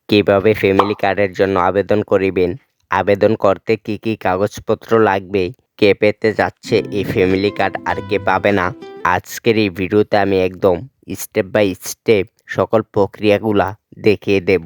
কিভাবে ফ্যামিলি কার্ডের জন্য আবেদন করিবেন, আবেদন করতে কি কি কাগজপত্র লাগবে, কে পেতে যাচ্ছে এই ফ্যামিলি কার্ড আর কে পাবে না। আজকের এই ভিডিওতে আমি একদম স্টেপ বাই স্টেপ সকল প্রক্রিয়াগুলা দেখিয়ে দেব।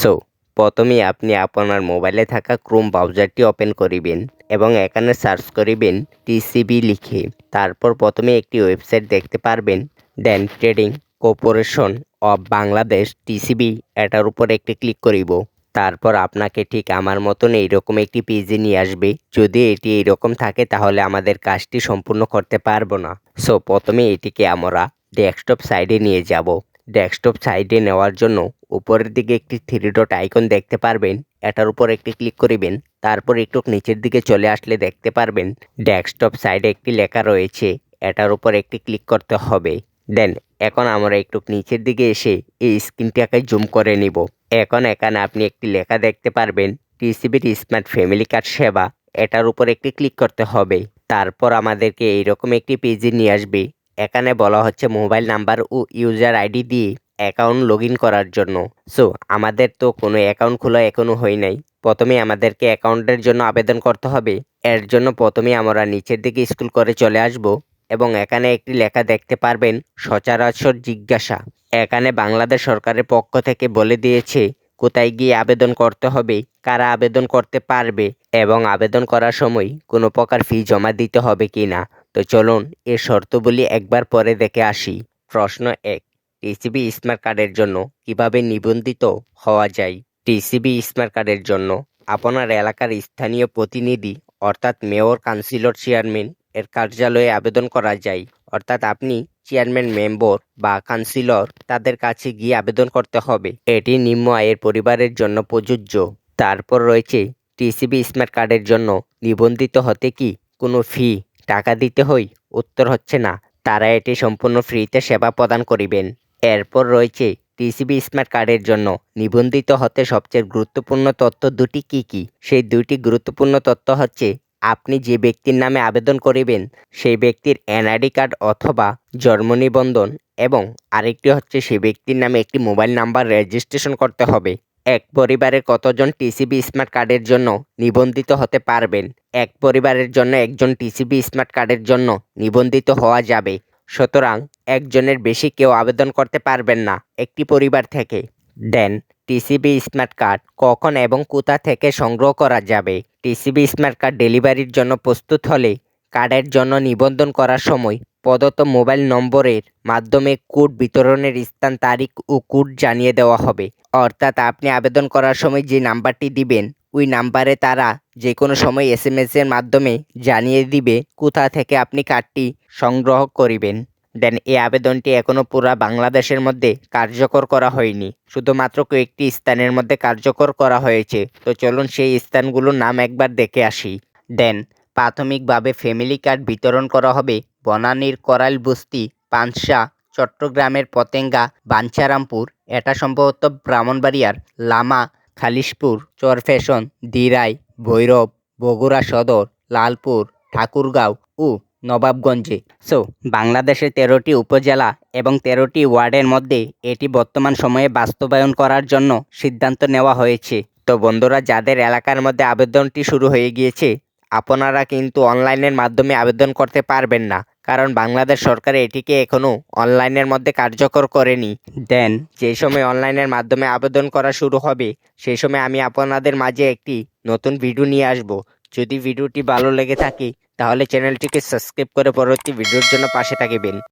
সো প্রথমেই আপনি আপনার মোবাইলে থাকা ক্রোম ব্রাউজারটি ওপেন করিবেন এবং এখানে সার্চ করিবেন টিসিবি লিখে। তারপর প্রথমে একটি ওয়েবসাইট দেখতে পারবেন, then trading corporation of Bangladesh TCB, এটার উপর একটি ক্লিক করিব। তারপর আপনাকে ঠিক আমার মতন এইরকম একটি পেজে নিয়ে আসবে। যদি এটি এইরকম থাকে তাহলে আমাদের কাজটি সম্পূর্ণ করতে পারবো না। সো প্রথমে এটিকে আমরা ডেস্কটপ সাইডে নিয়ে যাব। ডেস্কটপ সাইডে নেওয়ার জন্য উপরের দিকে একটি থ্রি ডট আইকন দেখতে পারবেন, এটার উপর একটি ক্লিক করিবেন। তারপর একটু নিচের দিকে চলে আসলে দেখতে পারবেন ডেস্কটপ সাইডে একটি লেখা রয়েছে, এটার উপর একটি ক্লিক করতে হবে। দেন এখন আমরা একটু নিচের দিকে এসে এই স্ক্রিনটাকে জুম করে নিব। এখন এখানে আপনি একটি লেখা দেখতে পারবেন টিসিবির স্মার্ট ফ্যামিলি কার্ড সেবা, এটার উপর একটি ক্লিক করতে হবে। তারপর আমাদেরকে এইরকম একটি পেজে নিয়ে আসবে। এখানে বলা হচ্ছে মোবাইল নাম্বার ও ইউজার আইডি দিয়ে অ্যাকাউন্ট লগ ইন করার জন্য। সো আমাদের তো কোনো অ্যাকাউন্ট খোলা এখনো হয় নাই। প্রথমে আমাদেরকে অ্যাকাউন্টের জন্য আবেদন করতে হবে। এর জন্য প্রথমে আমরা নিচের দিকে স্ক্রল করে চলে আসব এবং এখানে একটি লেখা দেখতে পারবেন সচরাচর জিজ্ঞাসা। এখানে বাংলাদেশ সরকারের পক্ষ থেকে বলে দিয়েছে কোথায় গিয়ে আবেদন করতে হবে, কারা আবেদন করতে পারবে এবং আবেদন করার সময় কোনো প্রকার ফি জমা দিতে হবে কি না। তো চলুন এর শর্তগুলি একবার পরে দেখে আসি। প্রশ্ন 1, টিসিবি স্মার্ট কার্ডের জন্য কিভাবে নিবন্ধিত হওয়া যায়। টিসিবি স্মার্ট কার্ডের জন্য আপনার এলাকার স্থানীয় প্রতিনিধি অর্থাৎ মেয়র, কাউন্সিলর, চেয়ারম্যান এর কার্যালয়ে আবেদন করা যায়। অর্থাৎ আপনি চেয়ারম্যান, মেম্বার বা কাউন্সিলর তাদের কাছে গিয়ে আবেদন করতে হবে। এটি নিম্ন আয়ের পরিবারের জন্য প্রযোজ্য। তারপর রয়েছে টিসিবি স্মার্ট কার্ডের জন্য নিবন্ধিত হতে কি কোনো ফি টাকা দিতে হয়? উত্তর হচ্ছে না, তারা এটি সম্পূর্ণ ফ্রিতে সেবা প্রদান করিবেন। এরপর রয়েছে টিসিবি স্মার্ট কার্ডের জন্য নিবন্ধিত হতে সবচেয়ে গুরুত্বপূর্ণ তথ্য দুটি কি কি? সেই দুইটি গুরুত্বপূর্ণ তথ্য হচ্ছে আপনি যে ব্যক্তির নামে আবেদন করিবেন সেই ব্যক্তির এনআইডি কার্ড অথবা জন্ম নিবন্ধন, এবং আরেকটি হচ্ছে সেই ব্যক্তির নামে একটি মোবাইল নাম্বার রেজিস্ট্রেশন করতে হবে। এক পরিবারের কতজন টিসিবি স্মার্ট কার্ডের জন্য নিবন্ধিত হতে পারবেন? এক পরিবারের জন্য একজন টিসিবি স্মার্ট কার্ডের জন্য নিবন্ধিত হওয়া যাবে। সুতরাং একজনের বেশি কেউ আবেদন করতে পারবেন না একটি পরিবার থেকে। দেন টিসিবি স্মার্ট কার্ড কখন এবং কোথা থেকে সংগ্রহ করা যাবে? টিসিবি স্মার্ট কার্ড ডেলিভারির জন্য প্রস্তুত হলে কার্ডের জন্য নিবন্ধন করার সময় প্রদত্ত মোবাইল নম্বরের মাধ্যমে কোড বিতরণের স্থান, তারিখ ও কোড জানিয়ে দেওয়া হবে। অর্থাৎ আপনি আবেদন করার সময় যে নাম্বারটি দিবেন ওই নাম্বারে তারা যে কোনো সময় এসএমএস এর মাধ্যমে জানিয়ে দিবে কোথা থেকে আপনি কার্ডটি সংগ্রহ করিবেন। দেন এই আবেদনটি এখনও পুরা বাংলাদেশের মধ্যে কার্যকর করা হয়নি, শুধুমাত্র কয়েকটি স্থানের মধ্যে কার্যকর করা হয়েছে। তো চলুন সেই স্থানগুলোর নাম একবার দেখে আসি। দেন প্রাথমিকভাবে ফ্যামিলি কার্ড বিতরণ করা হবে বনানীর করাইল বস্তি, পানশা, চট্টগ্রামের পতেঙ্গা, বাঞ্ছারামপুর, এটা সম্ভবত ব্রাহ্মণবাড়িয়ার লামা, খালিশপুর, চরফ্যাশন, দিরাই, ভৈরব, বগুড়া সদর, লালপুর, ঠাকুরগাঁও ও নবাবগঞ্জে। সো বাংলাদেশের 13টি উপজেলা এবং 13টি ওয়ার্ডের মধ্যে এটি বর্তমান সময়ে বাস্তবায়ন করার জন্য সিদ্ধান্ত নেওয়া হয়েছে। তো বন্ধুরা, যাদের এলাকার মধ্যে আবেদনটি শুরু হয়ে গিয়েছে আপনারা কিন্তু অনলাইনের মাধ্যমে আবেদন করতে পারবেন না, কারণ বাংলাদেশ সরকার এটিকে এখনও অনলাইনের মধ্যে কার্যকর করেনি। দেন যে সময় অনলাইনের মাধ্যমে আবেদন করা শুরু হবে সেই সময় আমি আপনাদের মাঝে একটি নতুন ভিডিও নিয়ে আসব। যদি ভিডিওটি ভালো লেগে থাকে তাহলে চ্যানেলটিকে সাবস্ক্রাইব করে পরবর্তী ভিডিওর জন্য পাশে থাকবেন।